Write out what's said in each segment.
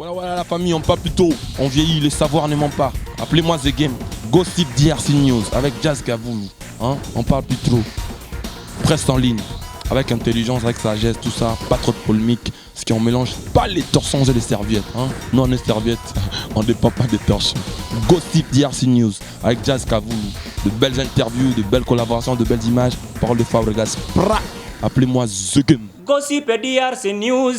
Voilà la famille, on parle plus tôt. On vieillit, le savoir ne ment pas. Appelez-moi The Game. Gossip DRC News avec Jazz Gavoulou. Hein? On parle plus trop. Presse en ligne. Avec intelligence, avec sagesse, tout ça. Pas trop de polémique. Ce qui on mélange pas les torchons et les serviettes. Hein? Nous on est serviettes, on ne dépend pas des torchons. Gossip DRC News avec Jazz Gavoulou. De belles interviews, de belles collaborations, de belles images. Parole de Fabregas. Appelez-moi The Game. Gossip DRC News.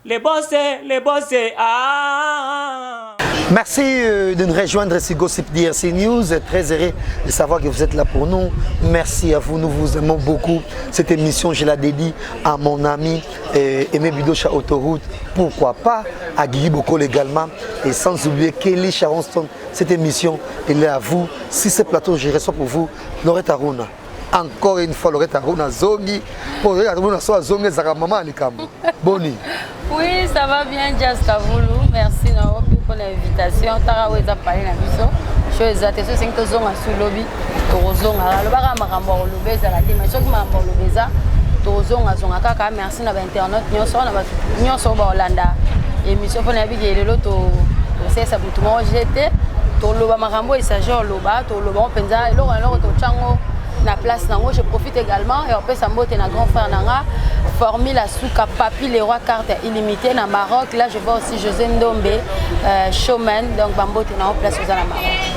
Les bossés, ah. Merci de nous rejoindre sur Gossip DRC News. Très heureux de savoir que vous êtes là pour nous. Merci à vous, nous vous aimons beaucoup. Cette émission, je la dédie à mon ami Aimé Bidocha Autoroute. Pourquoi pas à Guy Bokol également. Et sans oublier Kelly Charonston. Cette émission, elle est à vous. Si ce plateau, je reçois pour vous Loretta Aruna. Encore une fois, Loretta Aruna Zongi. Pour Loretta Aruna, soit Zongi Zara Maman Alikam. Boni. Oui, ça va bien, Jazz Gavoulou. Merci pour l'invitation. Taraweza parler na biso. Chose à te so 5 ans sur lobby. Torozonga, le bara makambo lobeza la tema. Soki makambo lobeza. Torozonga zonga kaka merci na ba internet nyonso na ba nyonso ba Holanda. Émission pour na bigi lelo to c'est ça butu mo jeté. To loba makambo il s'agit loba, to loba penza eloko to chango. Na place nango, je profite également et on peut s'emboter na grand frère nanga Formule à Souka Papi les rois carte illimitée na Maroc. Là je vois aussi José Ndombe showman donc bambote na place aux Maroc.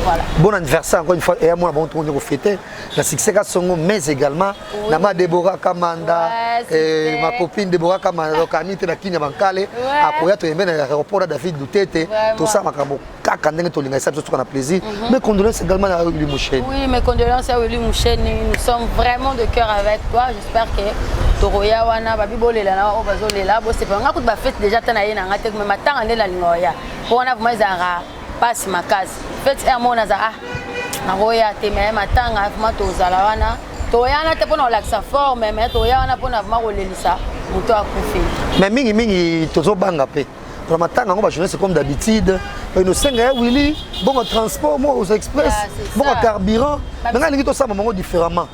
Voilà. Bon anniversaire encore une fois et à moi bon tourner au fêter la succès Songo mais également na ma Deborah Kamanda et ma copine Deborah Kamanda donc Anita na Kinya Bankale après tu aimer l'aéroport David Duterte tout ça makambo kaka ndenge to linga ça tout qu'on a plaisir mais condoléances également à Willy Mouchen. Oui, mes condoléances à Willy Mouchen. Nous sommes vraiment de cœur avec toi. J'espère que Toroya wana babi bolela na obazolela bo c'est pas nga kuba fête déjà tanaye na ngate mais matanga ndela lingoya. Pour on a vraiment zara passe ma case. Fête à mon za na roya te mais matanga vraiment tozala wana. Toroya na te pona relaxa fort mais Toroya wana pona vraiment rolelisa muto akufi. Mais mingi tozo banga pe. Pour matanga on va jeunesse comme d'habitude. Nous senga Willy bon transport moi aux express bon carburant maintenant les gens ça maman différemment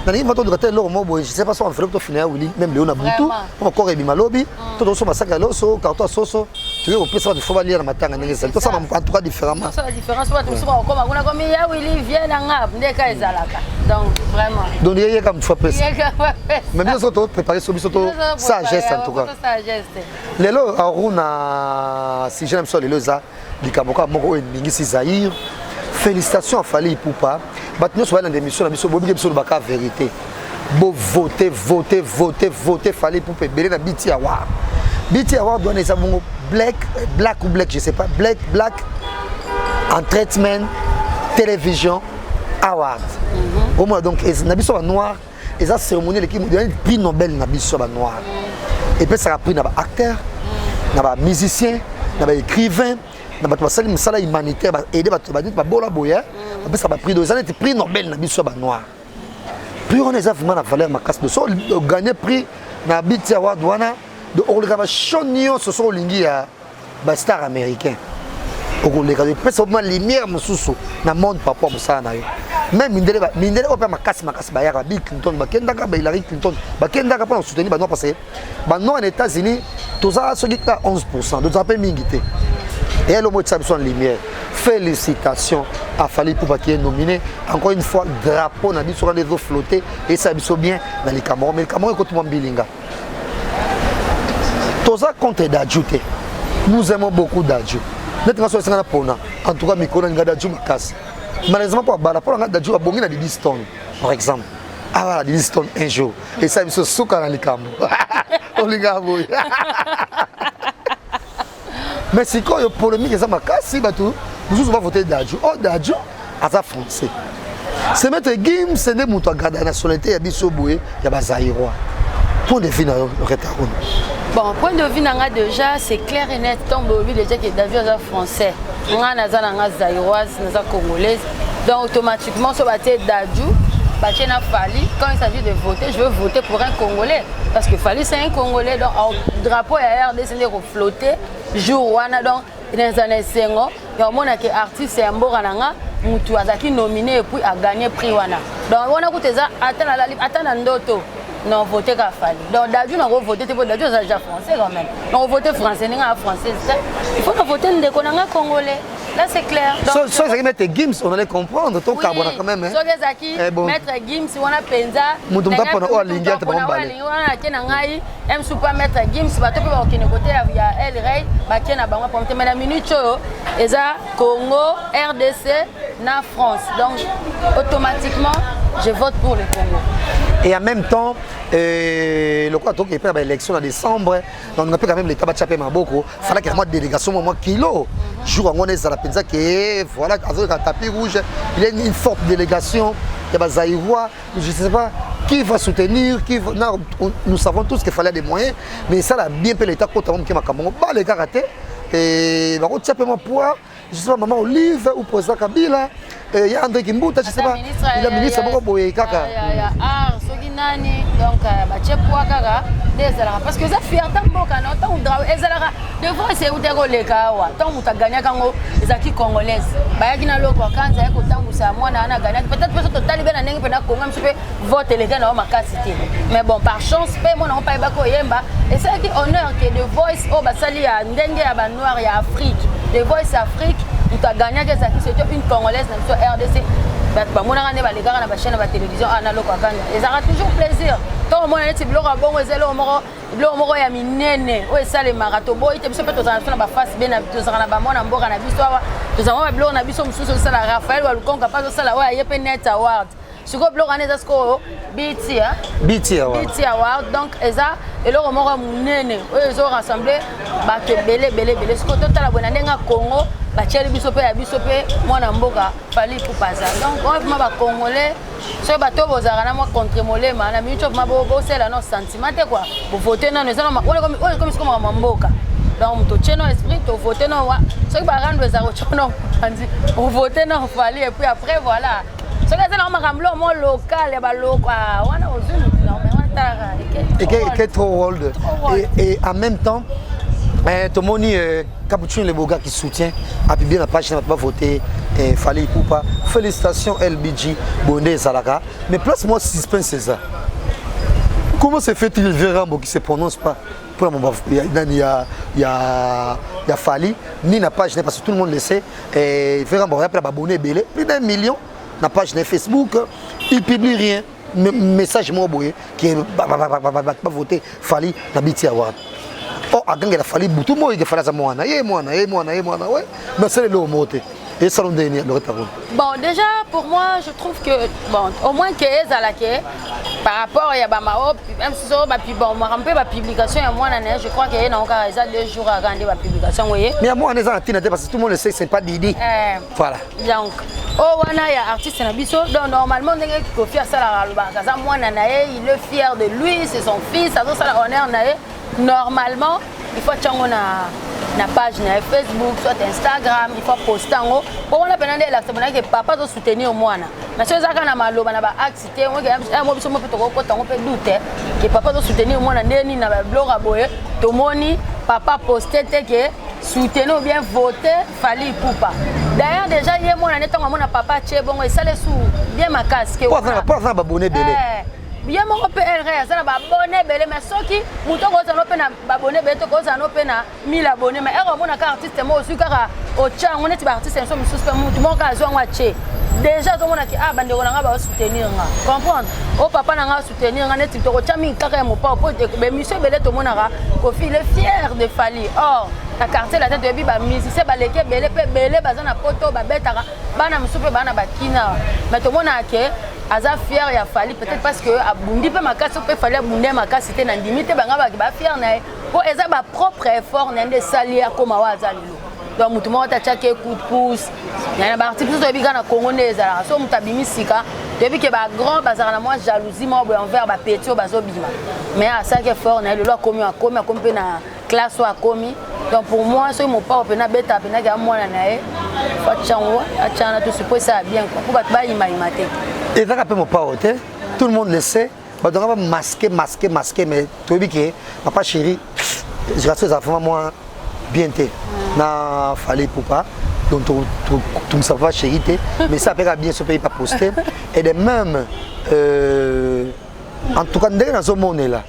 nani va to de l'eau moi je sais pas si on fait pour finir Willy même Léon Abutu on encore et bimalobi tout ça masaka loso carton soso tu veux au plus ça il faut lire matanga ngi ça tout ça en tout cas différemment ça la différence soit tout ça comme ya Willy vient ngap ndeka ezalaka donc vraiment donc il y a comme fois plus même nous autres préparer sur bisoto sagesse en tout cas lelo Aruna si j'aime ça lelo ça Likamoka moko ngisi Zaïre. Félicitations à Fally Ipupa. Batno soit dans l'émission la biso bobi biso baka vérité. Bo voter Fally Ipupa belé na BT Award. BT Award doit les avoir black ou black je sais pas black entertainment télévision award. Au moins donc na biso noir et ça cérémonie l'équipe donne prix Nobel na biso ba noir. Et puis ça a pris na ba acteur, na ba musicien, na ba écrivain. Na bato basali misala humanitaire ba aider bato ba dit ba bola boya ba ça ba prix deux années prix Nobel na biso ba noir plus on est vraiment la valeur ma casse de so gagner prix na BT Award wana de orlega chonio ce sont lingi ya ba star américain orlega de pesa au moins lumière mususu na monde papa musala na yo même mindele opa ma casse ba ya Bill Clinton ba kenda ka ba Hillary Clinton ba kenda ka pour soutenir ba noir parce que ba noir en États-Unis tout ça ce qui est 11% de ça peut mingité. Et elle au moins de en lumière. Félicitations à Fally Ipupa qui est nominé. Encore une fois, drapeau n'a dit sur les eaux flottées et ça a bien dans les Cameroun. Mais le Cameroun est contre Bilinga. Tout ça compte d'ajouter. Nous aimons beaucoup d'adjou. En tout cas, Mikona n'a d'adjou ma casse. Malheureusement, pour d'adjou à Bongi, il y a 10 tonnes, par exemple. Ah voilà, 10 tonnes un jour. Et ça, il se souk dans les Cameroun. On les gars, oui. Mais si quand il y a polémique, ça m'a cassé, nous allons voter d'adjou. Oh, d'adjou, à ça français. C'est mettre Gim, c'est des moutons à garder la nationalité, il y a Bissoboué, il y a Zaïrois. Point de vue dans le retard. Bon, point de vue déjà, c'est clair et net. Tombe au déjà que David est français. On a Zaïroise, on a Congolaise. Donc automatiquement, ce bâtiment d'adjou. Fally, quand il s'agit de voter, je veux voter pour un Congolais. Parce que Fally, c'est un Congolais. Donc, le drapeau est RDC flotter. Jour, donc, dans les années 50, il y a un artiste, c'est un Borananga, qui est nominé et puis a gagné prix. Donc, on a écouté ça, attends, non voté qu'à Fali. Donc Dadju n'a pas voté, Dadju c'est déjà français quand même. On voté français, n'est pas français. Il faut voter des congolais. Là c'est clair. Si vous mettez Gims, on allait comprendre. Ton carbone quand même. Si vous mettez Gims, on a Penza. Nous ne pouvons pas aller à pas mettre Gims, parce que côté il y a El Rey, mais la minute Congo, RDC, na France. Donc automatiquement, je vote pour le Congo. Et en même temps, le quoi donc il y a l'élection en décembre, donc on a quand même l'État battu Maboko, il fallait qu'il y ait une délégation au kilo. Jour on est à la Penza que voilà avec un tapis rouge, il y a une forte délégation, il y a Zaïrois, je ne sais pas qui va soutenir, non, nous savons tous qu'il fallait des moyens, mais ça a bien fait l'État contre qui m'a camarade, les karaté et on tient peu mon poids. Je sais pas, maman Olive ou Président Kabila, il y a André Kimbuta, je sais pas, il y a ministre Boboye Kaka. Il y a Art, Soginani, donc Batchepua Kaka, parce que ça fait un temps que tant de fois c'est où tu as les Kawa, tant que tu as gagné Kango, les acquis congolaises. Bayakina Loko, quand tu as gagné, moi, on a gagné, peut-être que tu as talibé la Nengue, je peux voter les gars dans ma cité. Mais bon, par chance, moi, on n'a pas eu Yemba, et c'est qui honneur que The Voice, oh, Basali, à Ndengue, à Noir et à Afrique. The Voice Afrique, tu as gagné c'était une Congolaise dans le RDC. Mon année, les gars, on a chaîne de télévision, et ça a toujours plaisir. Tant au moins, tu as bon, il y a minene, ça les marathons, il y a des face bien, tu as un bon en bord, tu as un blog, on a vu son sous la Raphaël, ou le con capable de ça, il y a Net Award. Si vous avez un score, BT Award, donc, et là, on a ils ont rassemblé, belé. Ce que tu as la bonne année à Congo, Bisopé, moi, Namboka, Fali pour pas ça. Donc, on va Congolais, ce bateau, vous avez un contre Molé, mais la minute, c'est la notre sentiment, quoi. Vous votez, non, nous allons, comme ce qu'on Mamboka. Donc, tu tiens l'esprit, tu votes, non, ceux qui rendre les arrochons, vous votez, non, Fali, et puis après, voilà. Ce que c'est un local, et trop rôle. Et en même temps, tout le monde Capuchin les beaux gars qui soutient, a bien la page, n'a pas voté, Fali Poupa. Félicitations LBG, Bondé Zalaka. Mais place-moi suspense, c'est ça. Comment se fait-il Vérambo qui ne se prononce pas? Pour le moment, il y a Fali, ni la page, parce que tout le monde le sait. Vérambo, après, abonné belé, plus d'1 million. La page de Facebook, il ne publie rien. Message moi qui est pas voté Fali na BT Award. Oh, à gang il a fallu tout le monde il fallait ça moi ouais. Mais c'est le moté. Et ça le retard. Bon, déjà pour moi, je trouve que bon, au moins que Ezalake par rapport à Yabamao, même si ça va bon, moi un peu ma publication à moi je crois qu'il y a encore 2 jours à regarder ma publication, vous voyez. Mais à moi on est en Tina parce que tout le monde le sait c'est pas Didi. Voilà. Donc oh wana ya artiste na biso donc normalement on est confié à ça la kaza moi nanae, il est fier de lui, c'est son fils, ça doit ça la honneur nae. Normalement, il faut que na page na Facebook, soit Instagram, il faut poster en haut. Pour on a besoin de papa doit soutenir moi na. Mais si on a na malo na ba activité, on a moi biso mo peut douter que papa doit soutenir moi na ndeni na blog aboye. To moni papa poster que soutenir ou bien voter Fali Poupa. D'ailleurs déjà hier moi na neto na papa tché bon et ça les sous bien ma casque. Pas abonné belé. Bien mon PL ça va abonné belé mais ceux qui muto ko zano pe na abonné belé to ko zano pe na 1000 abonnés mais ero mon artiste mo aussi kaka o tcha on est artiste so mi suspect muto mo ka zo ngwa tché déjà to mona ki bande ko nga ba soutenir nga comprendre o papa na nga soutenir nga net to ko tcha mi kaka mo pa po be monsieur belé to mona ka ko fil est fier de Fali or la quartier la tête de biba musicien ba leke belé pe belé bazana poto ba betaka bana musupe bana bakina mais to mona ke aza fier ya Fali peut-être parce que abundi pe makasi pe Fali abundé makasi te na ndimité banga ba fier na po eza ba propre effort na ndé sali akoma wa azalilo donc mutu mo ta chake coup de pouce na ba artiste so biga na Congo neza so mutabimi sika depuis que ba grand bazara na moi jalousie mo envers ba petit bazo bima mais à ça que fort na le loi commis pe na classe a commis donc pour moi so mo pa pe na beta pe na ga moi na nae fa chango achana tout suppose ça bien quoi pour ba imate. Et ça mon parole, tout le monde le sait. On va masquer, mais tu vois que papa chéri, je reste à moi bien té. Na Fali Poupa, donc tu ne sais pas chéri té, mais ça peut bien se payer pas poster. Et de même En tout cas, ndenge nazomona là.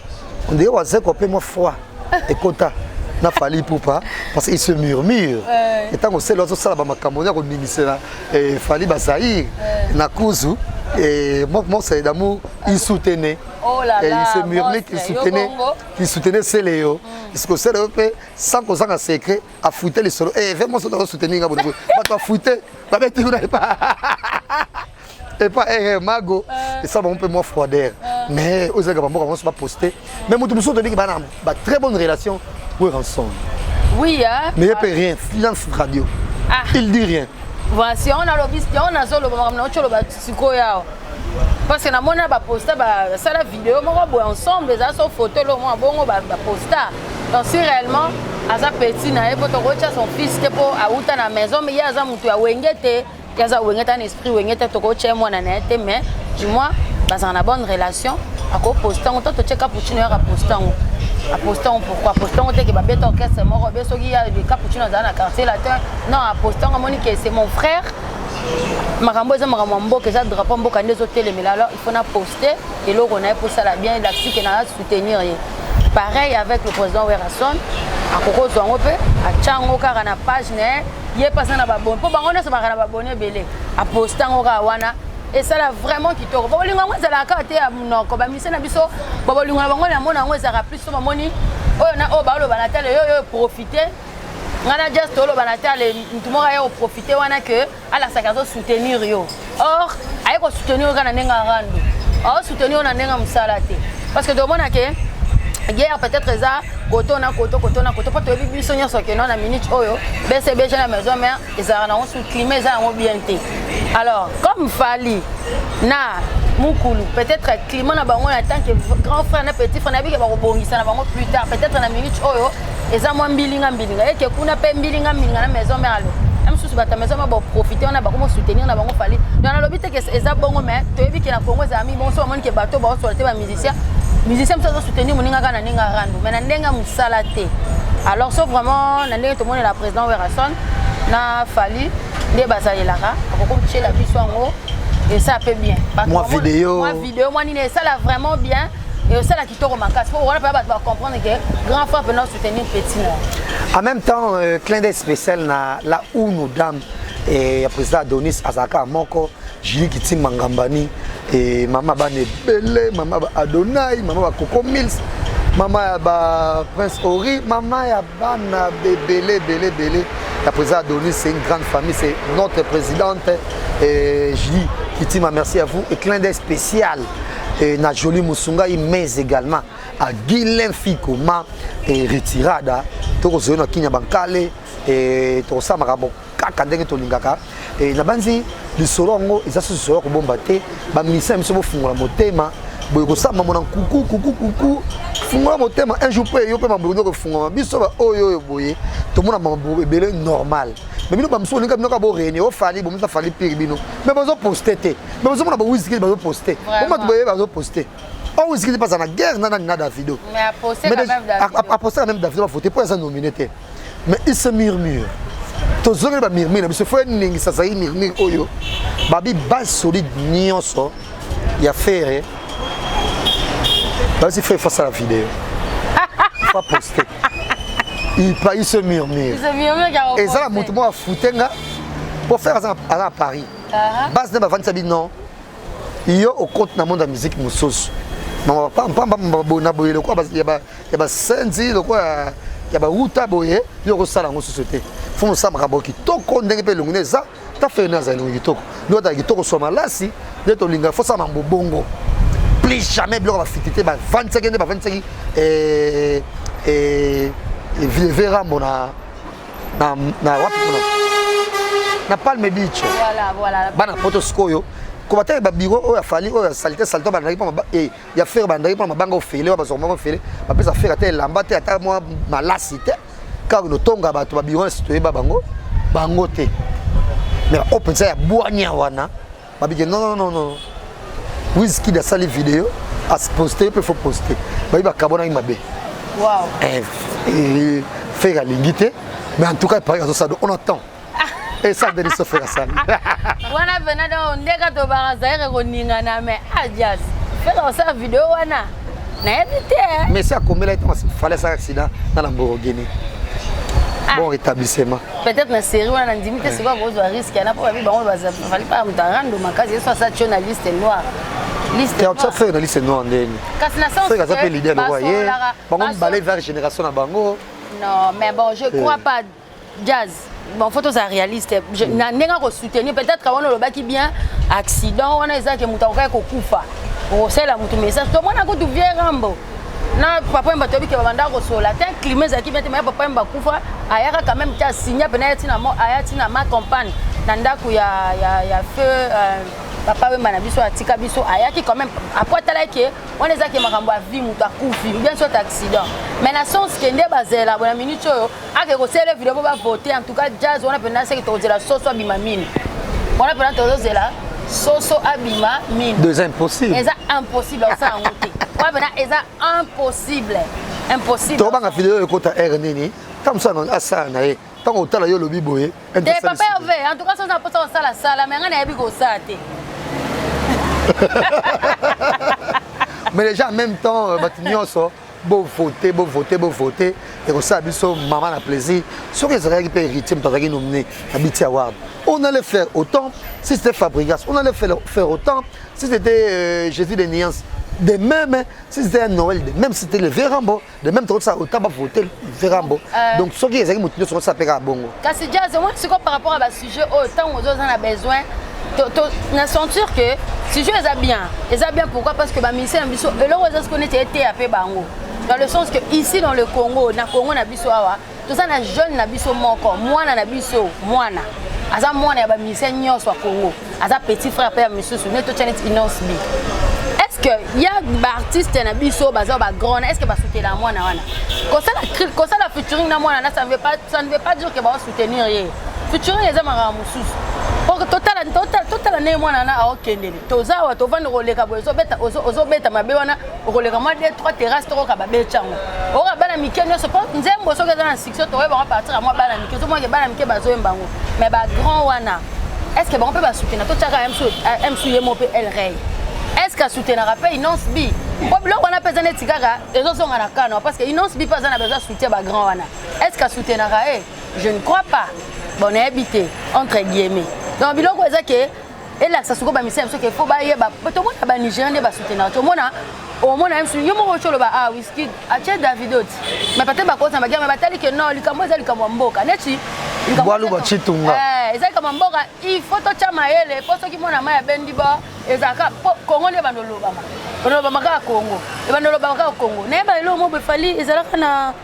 On dirait que c'est un peu moins froid. Et kota n'a fallu pour pas parce qu'il se murmure. Et tant que c'est l'autre ça là ma camonia qu'on ministère et fallait basaïr na kuzu et moi c'est d'amour il soutenait. Oh là là. Et il se murmure qu'il soutenait c'est Léo. Parce que c'est le peu sans qu'on s'en secret à fouetter les solos. Et vraiment ça doit soutenir à beaucoup. Pas toi fouetter, pas mettre pas. Et pas mago et ça va un peu moins froideur mais aux gars on va poster mais moi tout le monde dit que bah très bonne relation pour ensemble oui hein mais il peut rien silence radio il dit rien voici on a l'obis on a solo ba na cholo ba siko yao parce que na mona ba poster ba ça la vidéo mo ba ensemble les so photo lo mo bongo ba poster donc si réellement asa petit na e poto rocha son fils te po a uta na maison mais ya za mutu ya wengete yaza wengeta un esprit wengeta toko che mwana na ete mais du moins dans une bonne relation à ko poster on to check cappuccino ya poster a poster pourquoi poster on te ke ba beto orchestre moko be soki ya de cappuccino dans la quartier latin non a poster on moni que c'est mon frère makambo eza makambo mboka eza drapeau mboka ndezo telemela alors il faut na poster et là on a pour ça la bien l'axi que na soutenir pareil avec le président Werason a koko zongo pe a chango kaka na page ne yé passé na babon po bango na so baka na babone belé a poster ngo ka wana et ça là vraiment qui toko bo linga ngwe za la ka te ya munoko ba mise na biso bo linga bango na mona ngwe za ka plus so moni oyo na o ba lo bana tele yo profiter ngana just lo bana tele ntumoka yo profiter wana que ala sakazo soutenir yo or ayi ko soutenir kana nenga randu o soutenir na nenga musala te parce que do mona ke hier peut-être ça koto pas to bibi sonya so que non na minute oyo BCB na maison mère ezara na on sous climat ça en bien té alors comme Fali na mukulu peut-être climat na bango na tant que grand frère na petit frère na bi ke ba ko bongisa na bango plus tard peut-être na minute oyo eza mo mbilinga et que kuna pe mbilinga na maison mère alo même sous ba ta maison ba profiter on a ba ko soutenir na bango Fali dans la lobby te que eza bongo mais to bi ke na Congo za ami bon so mon ke bato ba so ba musicien me soutenir moninga kana ninga randu mais ndenga musala te alors sauf vraiment ndenga tout le monde la président Werason na Fali ndé basalelaka akoko chez la biso ngo et ça peut bien moi vidéo moi nine ça là vraiment bien et ça là qui toro makasi pour on pas comprendre que grand frère peut nous soutenir petit en même temps clin d'œil spécial na la où nos dames et président Adonis Azaka Moko Julie Kiti Mangambani et maman Bane Belé, maman Adonai, maman Coco Mills, maman ba Prince Ori, maman Bana Belé. La présidente Adonis, c'est une grande famille, c'est notre présidente. Julie Kiti, merci à vous. Et clin d'œil spécial. Et na Jolie Musunga, mais également à Guilain Fikoma et Retirada. Toko Zono Kinya Bankale et Tosa Marabo. Kakandenge tolingaka et na banzi lisolongo izaso solo ko bomba te ba misa miso bo fungola motema boy ko sama mona kuku fungola motema un jour pe yo pe mambo ko fungola biso ba oyo boye to mona mambo ebele normal mais bino ba miso linga bino ka bo rene o Fali bo misa Fali pire bino mais bazo poster te mais bazo mona ba whisky bazo poster o ma boye bazo poster o whisky pas na guerre na Davido mais à poster quand même Davido à poster quand même Davido va voter pour ça nominé mais il se murmure tozongeli ba murmure biso faut ningisa za murmure oyo babi base solide nyonso ya faire vas-y fais face à la vidéo pas poster il se murmure et ça la mouvement a foutenga pour faire ça à Paris base de ba vendre sabi non yo au compte na monde de musique musoso non pas bona boyelo quoi ya ba senzi le quoi ya ba uta boye yo ko sala ngo société font ça maraboki toko ndenge pe lungune za ta fait na za lungi toko no ta kitoko so malasi de to linga faut ça mambo bongo plus jamais bloc va fitité ba 25 et vivera mona na wapi mona na Palme Beach voilà bana poto skoyo ko batay ba biro o ya Fali o ya salite salto ba ndaki pa et ya faire ba ndaki pa mabanga ofele ba zo moko ofele ba pesa faire te lamba te ata moi malasi te car no tonga ba to ba biro situé ba bango te mais o pensa ya boanya wana ba bige non whisky da sali vidéo à se poster il faut poster ba kabona mabe wow et faire l'ingité mais en tout cas par exemple on attend et ça de se faire ça wana venado ndeka to barazaire ko ningana mais adias faire ça vidéo wana. Na évité. Mais ça comme là il fallait ça accident dans la Lamborghini. Bon rétablissement. Peut-être na série wana ndimite c'est quoi vos risques na pas vie bango baza fallait pas mtarando makazi soit ça journaliste noir. Liste noire. Tu as fait une liste noire ndeni. Kasi na sens que ça fait l'idée de voyer. Bango balai vers génération na bango. Non, mais bon, je crois pas jazz. Bon, photo ça réaliste. Je n'ai pas soutenir peut-être qu'on a le bac qui bien accident, on a ça que mutaoka ko kufa. O c'est la mutu message. Tout le monde a ko tu viens rambo. Na papa mba tobi ke banda ko sola. Tant climat za ki mette mais papa mba kufa, ayaka quand même ta signer penati na mo ayati na ma compagne. Nanda ku ya feu papa we mana biso atika biso ayaki quand même après tala ke on les a qui makambo a vie mutu akufi bien sûr accident. Mais la sens que ndé bazela bona minute oyo ake ko sele vidéo ba voter en tout cas jazz on a penasi que tozela soso abima mine. On a penasi tozela soso abima mine. Deux impossible. C'est impossible ça en monter. On a penasi c'est impossible. Impossible. To banga vidéo ko ta RNN comme ça non asa na e. Tant otala yo lobi boye. Papa Hervé en tout cas ça pas ça la sala mais ngana yebi ko ça te. Mais les gens en même temps, beau voter, et comme ça, maman a plaisir. Sur les règles qui héritiers, on allait faire autant si c'était Fabregas, on allait faire autant si c'était Jésus des Nuances. De même, si c'était un Noël, de même si c'était le Vérambo, de même ça, autant va voter le Vérambo. Donc, ce qui est arrivé, ça s'appelle à Bongo. Quand c'est jazz, moi, c'est quoi par rapport à ce sujet, autant aux autres en a besoin. On a senti que si je les a bien pourquoi parce que ma mission est biso et là on se connaît été appelé bango dans le sens que ici dans le Congo na biso awa tout ça na jeune na biso moko mwana na biso mwana aza mwana ya ba mission nyonso Congo aza petit frère père monsieur sur neto channel innocent bi est-ce que il y a ba artiste na biso baza ba grand est-ce que ba soutenir mwana wana comme ça la featuring na mwana ça ne veut pas dire que ba soutenir rien featuring les amara mususu pour total ne mwana na akendele tozawa tovanda koleka bozo beta mabe wana koleka ma 2-3 terrasses to ka babe chango ora bana mikenyo so nzembo so ka na section to ba partir à moi bana mikenyo to moi ke bana mikenyo bazo mbango mais ba grand wana est-ce que on peut pas soutenir to chaka MC yemo pe El Rey est-ce que soutenir rappel Inonce B bon là on a pesé net tikaka ezo songa na kana parce que Inonce B pas na besoin soutenir ba grand wana est-ce que soutenir je ne crois pas bon habité entre guillemets donc biloko eza ke ela ça suko ba misem so ke fo ba yeba to mona ba Nigérien ba soutenir to mona o mona MC yo mo cholo ba ah whisky ache Davidot mais peut-être ba ko sa ba gama batali ke non likambo eza likambo mboka neti likambo ba chitunga eza likambo mboka il faut to chama ele po so ki mona ma ya bendi ba ezaka Congo le bandolo ba ma ka Congo e bandolo ba ka Congo ne ba lo mo be fali ezalaka na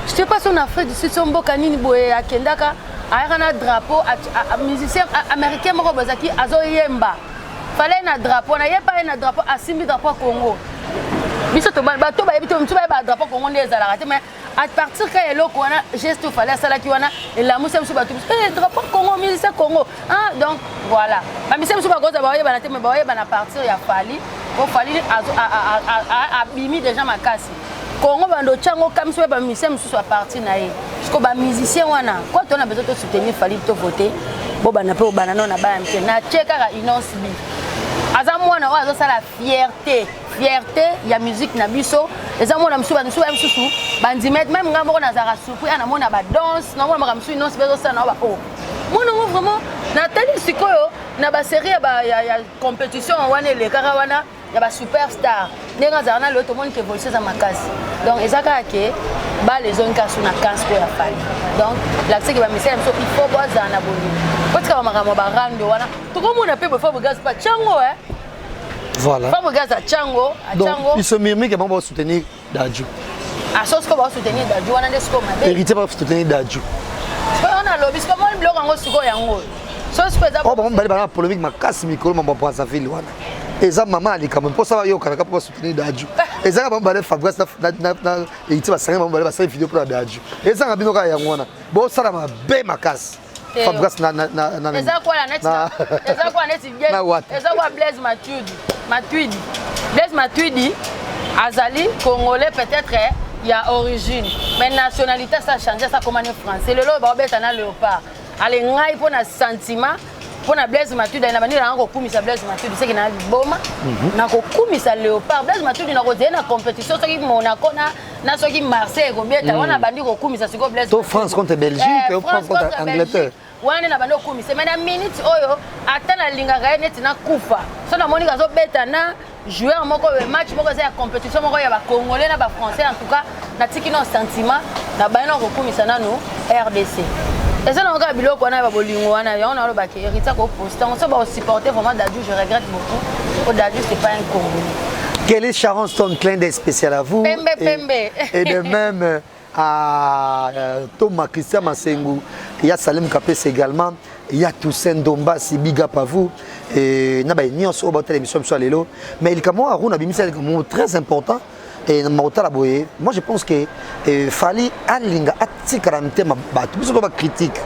je sais pas si on a fait du sud mboka nini boye akendaka un drapeau musicien américain moko bazaki azoyemba fallait un drapeau na yepa un drapeau asimbi drapeau Congo biso to bato ba yebito mtu ba drapeau Congo ndezala mais à partir quand eloko wana geste fallait sala ki wana et la musa msu bato drapeau Congo musicien Congo ah donc voilà ba musicien msu ba goza ba yeba na te mais ba yeba na partir ya fali o fali abimi déjà makasi Congo bando chango comme ça ba musicien msu à partir na ye ko ba musicien wana quand on a besoin de soutenir fallait to voter bo bana pe bana non na ba mke na cheka ka Inonce B aza mwana wa azo sala fierté ya musique na biso eza mwana msu ba msusu bandimet même ngambo na zara surpris ana mona ba danse na mwana msu Inonce B zo sana ba oh mwana vraiment na tali sikoyo na ba série ya compétition wana le kara wana ya ba superstar nenga zana le to monde ke volse za makasi donc ezaka ke ba les zones ka suna kanse ko ya fali donc l'accès que ba message so il faut boire za na boni parce que ba makamo ba rando wana to ko mona pe bo gaz pa chango voilà fa gaz a chango donc il se murmure que va soutenir Dadju a sos ko ba soutenir Dadju wana ndesko mabe héritier va soutenir Dadju on a lobby comme on bloque ngo siko yango so speza oh ba mbali ba polémique makasi mikolo mamba pour sa ville wana eza maman ali quand même pour ça yo kanaka pour soutenir Dadju eza ba mbale Fabrice na héritier ba sanga ba mbale ba sa vidéo pour Dadju eza ngabino ka yango wana bo sala mabe makasi Fabrice na eza kwa la net eza kwa net eza kwa Blaise Matuidi azali congolais peut-être il y a origine mais nationalité ça change ça comme en français le lo ba beta na léopard allez ngai pour na sentiment pour na Blaise Matuidi na bani na ko kumisa Blaise Matuidi c'est que na boma na ko kumisa Léopard Blaise Matuidi na ko na compétition soki Monaco na soki Marseille ko beta wana bandi ko kumisa siko Blaise to France contre Belgique ou France contre Angleterre wana na bandi ko kumisa mais na minute oyo atana linga ga net na kufa so na monika zo beta na joueur moko match moko za compétition moko ya ba congolais na ba français en tout cas na tiki no sentiment na bani na ko kumisa nanu RDC. Et ça, on a vu qu'on a bolingo, on a le bac, Rita ko poster, on va supporter vraiment Dadju, je regrette beaucoup. Au Dadju, c'est pas un Congolais. Quel est Sharon Stone, clin d'œil spécial à vous? Pembe, Pembe. Et de même à Thomas Christian Massengou, il y a Salem Kapes également, il y a Toussaint Domba, si big up à vous. Et n'a pas ni on se rebat l'émission sur l'élo, mais il y a un Aruna Bimisa très important. Et moi je pense que fallait alinga atikaramte mabatu biso ba critique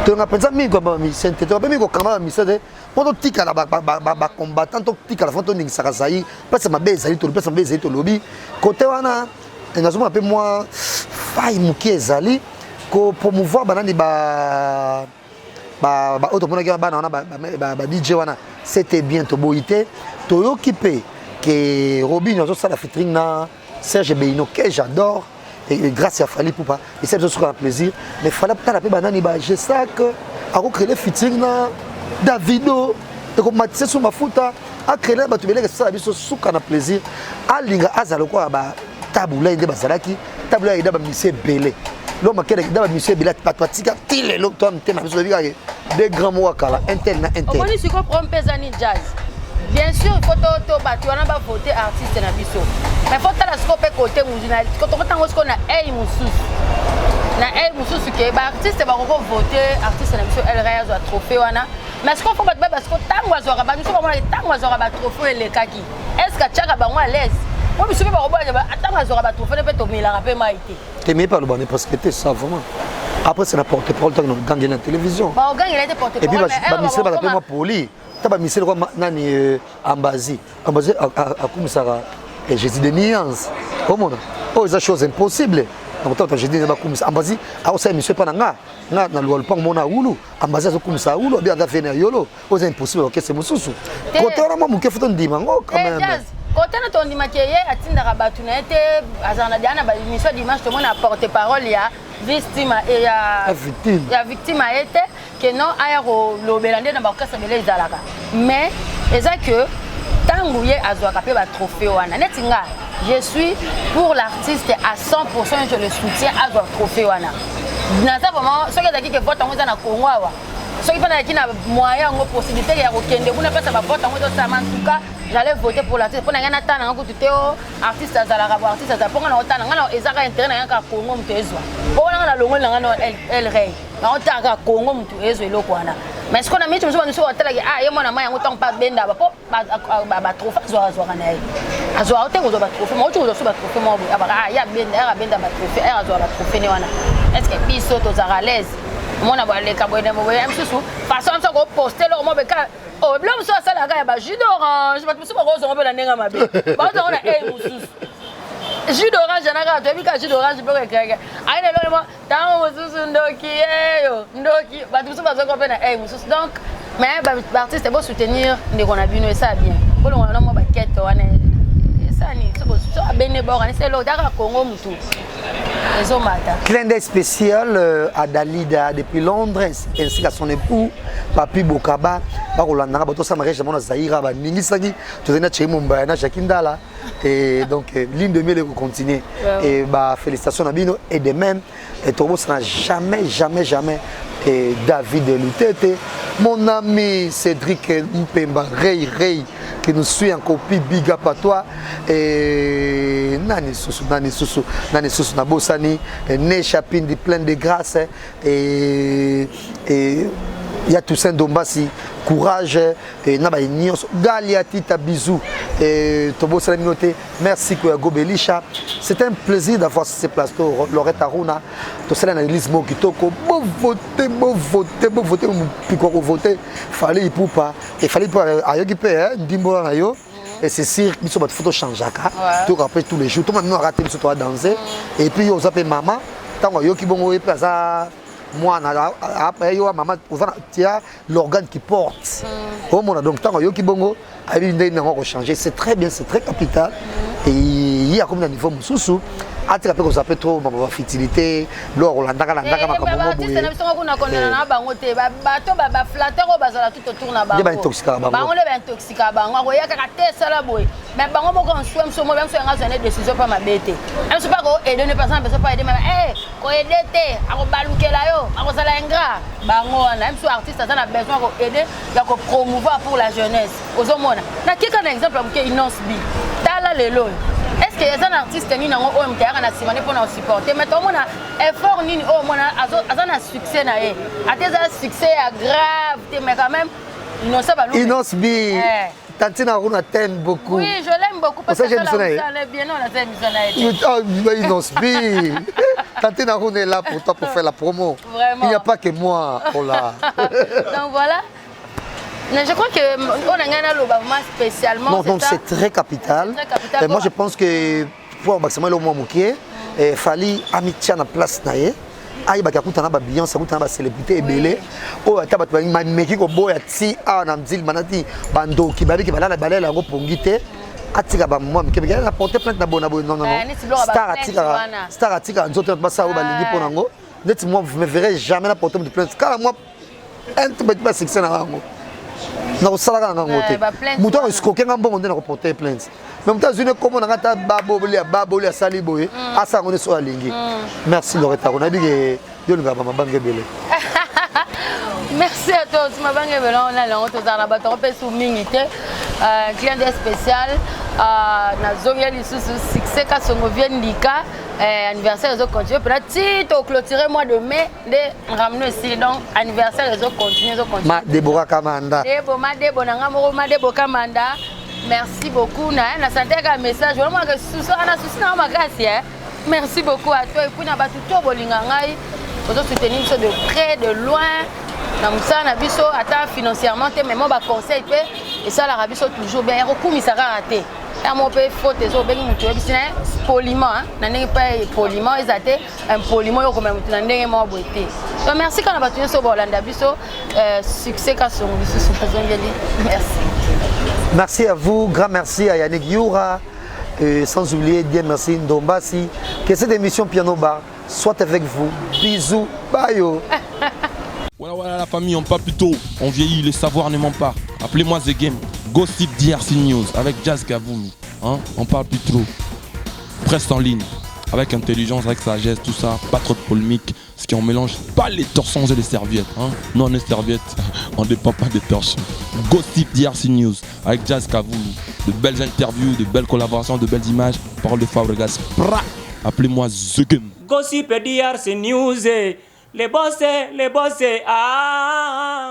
to nga pensa mi ko ba mi sente to ba mi ko kama mi sede poto tika la ba combattant to tika la fonto ning sakasai pesa mabeza ito pesa mabeza ito lobi côté wana nazoma pe moi fai muki ezali ko promouvoir banani ba auto mona ki bana ba DJ wana c'était bien to boité to occupé que Robin a fait la featuring na Serge Beino que j'adore et grâce à Fali Poupa et c'est toujours un plaisir mais fallait pas la paix banani ba je sais que a créé le featuring na Davido et comme Matisse sur ma futa a créé ba tu belé ça biso suka na plaisir a linga azalo ko ba tabula inde bazalaki tabula ida ba monsieur Belé l'homme qui est dans monsieur Belé patika tile l'homme toi t'es ma biso des grands mots à kala intel na intel on dit qu'on prend pesani jazz. Bien sûr, il faut que tu vas voter artiste na biso. Mais il faut que tu aies côté musical. Quand on a un mususu. Na un mususu qui est artiste, il va voter artiste na biso. Elle réalise un trophée wana. Mais ce qu'on faut pas parce que tant que tu as un trophée le kaki. Est-ce que tu as à l'aise? Moi je suis pas robot, attends que tu as un trophée peut te la rapper maïté. Tu n'aimes pas le banné parce que tu ça vraiment. Après c'est n'importe quoi le temps que gagner la télévision. Bah on gagne il a été porté. Et puis bah rappeler moi poli. Taba misel ko nani ambazi a kumisara et Jésus de nuance comment oh c'est chose impossible donc toi je dis ba kumisa ambazi a aussi monsieur pas nga na lol pang mona ulu ambazi zo kumisa ulu bien da fena yolo oh c'est impossible que c'est mususu côté ora mo muke foto ndima ngo quand même côté na ton ndima kiye atindaka batu na été azana diana ba mission dimanche tout monde a porté parole ya victime et ya victime a été que non aéro lobelande na bakasa bele ezalaka mais eza que tangu ye azwaka pe ba trophée wana netinga je suis pour l'artiste à 100% je le soutiens à le trophée wana na ça vraiment ce que que vote en na Congo wa ce qui pendant qu'il na moyen ngo possibilité ya kokende kuna pesa ba vote en en tout cas j'allais voter pour l'artiste pour na ngana tana ngo tuteo artiste azalaka bo artiste azala ponga na otana ngana ezaka intérêt na ngaka Congo mtezwa bona na longo ngana el rey na otaka Congo mtu ezo eloko wana mais ce qu'on a mis tu me sois hôtel ah ye mona maya ngotango pa benda ba po ba trophée zo kana ye azo autengo zo ba trophée mo tu zo ba trophée mo ba ya benda ba trophée azo ba trophée ne wana est-ce que biso to za à l'aise mona ba le kabo ne mo ya msusu façon ça ko poster lo mo be ka oh blo mso sala ka ya ba jus d'orange ba mso ko zo mo be la nenga mabe ba zo na mususu jus d'orange na ka to bi ka jus d'orange be ko kaka ai ne lo mo tango mususu ndoki ba mso ba zo ko be na mususu donc mais ba artiste beau soutenir ne qu'on a bino et ça bien ko lo na mo ba quête wana ça ni so bene ba organiser c'est lo daka Congo mutu. Clin d'œil spécial à Dalida depuis Londres ainsi qu'à son époux Papi Bokaba bakolanda bato sa mariage mona Zaïra ba ningisaki tozena chemumba na Jakindala et donc ligne de miel continue et bah félicitations à Bino et de même et Tobo ça n'a jamais et David Lutete mon ami Cédric Mpemba Rey qui nous suit en copie big up à toi et nani susu na bosani né chapindi plein de grâce et il y a Toussaint Dombasi courage et naba nyos Galiatita bisous et Tobo Salaminoté merci que Gobelisha c'est un plaisir d'avoir ces plateaux Loretta Aruna to cela analyse mo kitoko bo voter piko voter fallait poupa et fallait pas ayoki pe ndimbo na yo et c'est sûr que notre photo changeaka tout après tous les jours tout le monde raté sur toi danser et puis on s'appelle maman tant yoki bongo et ça moi après yo maman tu as l'organe qui porte au monde donc tant yo ki bongo a eu une changer c'est très bien c'est très capital et il y a comme un niveau mususu atika pe ko ça peut trop ma fertilité l'or landaka makamomo boye na biso kuna kondana na bango te bato ba flatter ko bazala tout autour na bango ba intoxica bango bango le ba intoxica bango ko ya kaka te sala boye mais bango moko en swem so mo bien so nga zone décision pas ma bête même so pas ko aider ne personne pas aider mais ko aider te ako balukela yo ako sala ingrat bango na même so artiste ça na besoin ko aider ya ko promouvoir pour la jeunesse ozomona na kika na exemple amke Innocent B tala lelo. Est-ce que les artistes qui ont un pour supporter mais tout le monde a effort ni au moins un succès na e a succès grave mais quand même Innocent B Tantina Runa t'aime beaucoup. Oui, je l'aime beaucoup parce que ça allait bien non la scène Innocent B Tantina Runa est là pour toi pour faire la promo. Vraiment. Il n'y a pas que moi pour là. Donc voilà. Mais je crois qu'on a gagné le bâtiment spécialement. Non, donc c'est très capital. Très capital. Et moi je pense que pour maximum le moment mouké, il fallait amitié na place naé. Aïe bah quand on a bien, ça on a célébrité belé. Oh t'as pas tu m'as meki ko boya ti a na mzil manati bando ki babi ki balala balala ngo pongité. Atika ba moi meki na porter plainte na bona non non. Star atika nzoto ba sa o balingi pona ngo. Net moi vous me verrez jamais la porter de plainte. Car moi un tout petit succès na ngo. Non, ça là on a mouton escroquer un bon on a porter plainte même dans une comme on a ta baboli saliboé à ça on est sur la ligne. Merci Loretta on a dit que Dieu nous a pas banque belé. Merci à toi ma banque belé on a on tous à bateau pe sous minité client spécial na zonga lisusu succès ka songo vient lika anniversaire les continuer peut-être au clôturer mois de mai de ramener ici donc anniversaire les continuer ma Deborah Kamanda Debo nanga moko ma Debo Kamanda merci beaucoup na santé ka message vraiment que souci ana souci na makasi merci beaucoup à toi et puis na batu to bolinga ngai ozo soutenir biso de près de loin na musana biso ata financièrement te mais moi ba conseil pe et ça la rabiso toujours bien rekumisa raté mon père faut tes obéis mutu ebisina poliment na ndenge pas poliment ezate un poliment yo comme mutu na ndenge mo boité donc merci quand on va tenir so bolanda biso succès ka songo biso so zongeli merci. Merci à vous, grand merci à Yannick Youra, sans oublier bien merci Ndombasi. Que cette émission Piano Bar soit avec vous. Bisous, bye. Voilà la famille, on parle plus tôt, on vieillit, le savoir ne ment pas. Appelez-moi The Game, Gossip DRC News avec Jazz Gavoulou. Hein? On parle plus trop. Presse en ligne, avec intelligence, avec sagesse, tout ça, pas trop de polémique. Ce qui on mélange pas les torsons et les serviettes. Hein? Non, les serviettes, on ne dépend pas des torsons. Gossip DRC News avec Jazz Gavoulou. De belles interviews, de belles collaborations, de belles images. Parole de Fabregas. Appelez-moi The Game. Gossip DRC News. Les bossés, ah.